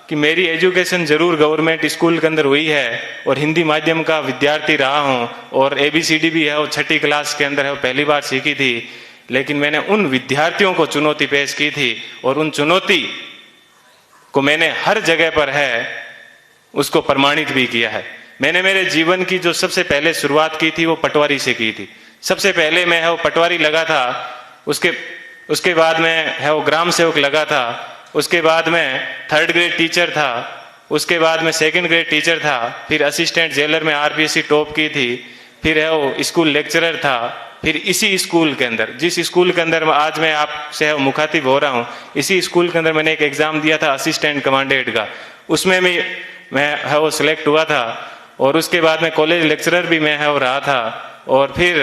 कि मेरी एजुकेशन जरूर गवर्नमेंट स्कूल के अंदर हुई है और हिंदी माध्यम का विद्यार्थी रहा हूँ और ABCD भी है वो 6ठी क्लास के अंदर है वो पहली बार सीखी थी, लेकिन मैंने उन विद्यार्थियों को चुनौती पेश की थी और उन चुनौती को मैंने हर जगह पर है उसको प्रमाणित भी किया है। मैंने मेरे जीवन की जो सबसे पहले शुरुआत की थी वो पटवारी से की थी। सबसे पहले मैं है वो पटवारी लगा था, उसके बाद में है वो ग्राम सेवक लगा था, उसके बाद में 3rd ग्रेड टीचर था, उसके बाद में 2nd ग्रेड टीचर था, फिर असिस्टेंट जेलर में RPSC टॉप की थी, फिर है वो स्कूल लेक्चरर था, फिर इसी स्कूल के अंदर जिस स्कूल के अंदर आज मैं आपसे मुखातिब हो रहा हूँ, इसी स्कूल के अंदर मैंने एक एग्जाम दिया था असिस्टेंट कमांडेंट का, उसमें भी मैं है वो सिलेक्ट हुआ था और उसके बाद में कॉलेज लेक्चरर भी मैं है वो रहा था और फिर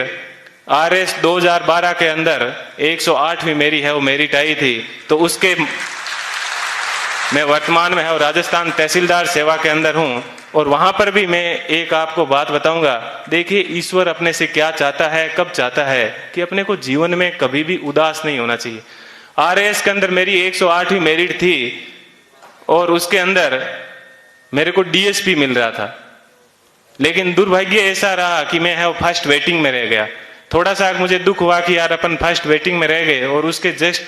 RS 2012 के अंदर 108वीं मेरी है वो मेरिट आई थी। तो उसके मैं वर्तमान में है राजस्थान तहसीलदार सेवा के अंदर हूँ और वहां पर भी मैं एक आपको बात बताऊंगा। देखिए ईश्वर अपने से क्या चाहता है, कब चाहता है कि अपने को जीवन में कभी भी उदास नहीं होना चाहिए। RS के अंदर मेरी 108वीं मेरिट थी और उसके अंदर मेरे को DSP मिल रहा था, लेकिन दुर्भाग्य ऐसा रहा कि मैं है वो फर्स्ट वेटिंग में रह गया। थोड़ा सा मुझे दुख हुआ कि यार अपन फर्स्ट वेटिंग में रह गए और उसके जस्ट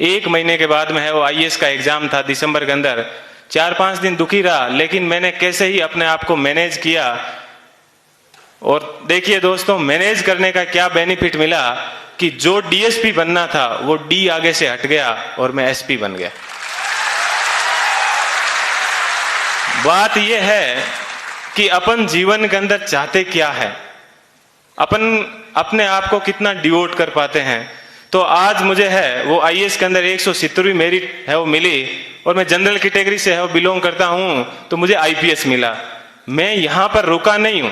1 महीने के बाद में है वो IAS का एग्जाम था दिसंबर के अंदर। 4-5 दिन दुखी रहा, लेकिन मैंने कैसे ही अपने आप को मैनेज किया और देखिए दोस्तों मैनेज करने का क्या बेनिफिट मिला कि जो DSP बनना था वो D आगे से हट गया और मैं SP बन गया। बात यह है कि अपन जीवन के अंदर चाहते क्या है, अपन अपने आप को कितना डिवोट कर पाते हैं। तो आज मुझे है वो IAS के अंदर 170वीं मेरिट है वो मिली और मैं जनरल कैटेगरी से है वो बिलोंग करता हूं, तो मुझे IPS मिला। मैं यहां पर रुका नहीं हूं,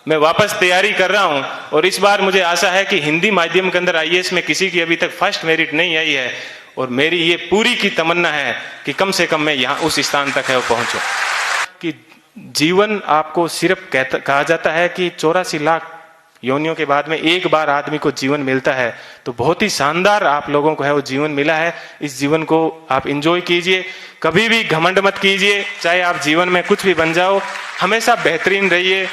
मैं वापस तैयारी कर रहा हूं और इस बार मुझे आशा है कि हिंदी माध्यम के अंदर IAS में किसी की अभी तक फर्स्ट मेरिट नहीं आई है और मेरी ये पूरी की तमन्ना है कि कम से कम मैं यहाँ उस स्थान तक है वो पहुंचूं। कि जीवन आपको सिर्फ कहा जाता है कि 84 लाख योनियों के बाद में एक बार आदमी को जीवन मिलता है, तो बहुत ही शानदार आप लोगों को है वो जीवन मिला है। इस जीवन को आप एंजॉय कीजिए, कभी भी घमंड मत कीजिए, चाहे आप जीवन में कुछ भी बन जाओ, हमेशा बेहतरीन रहिए।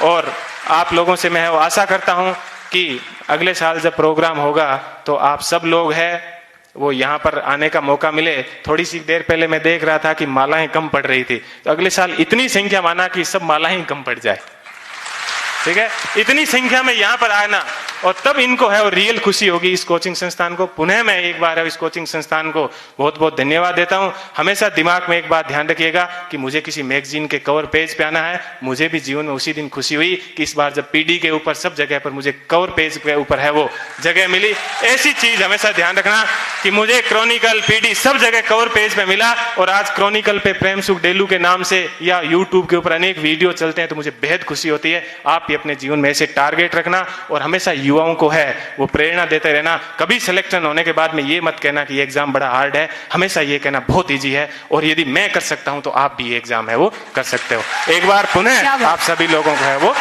और आप लोगों से मैं वो आशा करता हूं कि अगले साल जब प्रोग्राम होगा तो आप सब लोग हैं वो यहाँ पर आने का मौका मिले। थोड़ी सी देर पहले मैं देख रहा था कि मालाएं कम पड़ रही थी, तो अगले साल इतनी संख्या माना कि सब मालाएं कम पड़ जाए, ठीक है, इतनी संख्या में यहाँ पर आना और तब इनको है और रियल खुशी होगी इस कोचिंग संस्थान को। पुनः मैं एक बार है इस कोचिंग संस्थान को बहुत बहुत धन्यवाद देता हूँ। हमेशा दिमाग में एक बात ध्यान रखिएगा कि मुझे किसी मैगजीन के कवर पेज पे आना है। मुझे भी जीवन में उसी दिन खुशी हुई कि इस बार जब PD के ऊपर सब जगह पर मुझे कवर पेज के ऊपर है वो जगह मिली। ऐसी चीज हमेशा ध्यान रखना कि मुझे क्रॉनिकल PD सब जगह कवर पेज पे मिला और आज क्रॉनिकल पे प्रेम सुख डेलू के नाम से या यूट्यूब के ऊपर अनेक वीडियो चलते हैं, तो मुझे बेहद खुशी होती है। आप भी अपने जीवन में ऐसे टारगेट रखना और हमेशा युवाओं को है वो प्रेरणा देते रहना। कभी सिलेक्शन होने के बाद में ये मत कहना कि ये एग्जाम बड़ा हार्ड है, हमेशा ये कहना बहुत इजी है और यदि मैं कर सकता हूं तो आप भी ये एग्जाम है वो कर सकते हो। एक बार पुनः आप सभी लोगों को है वो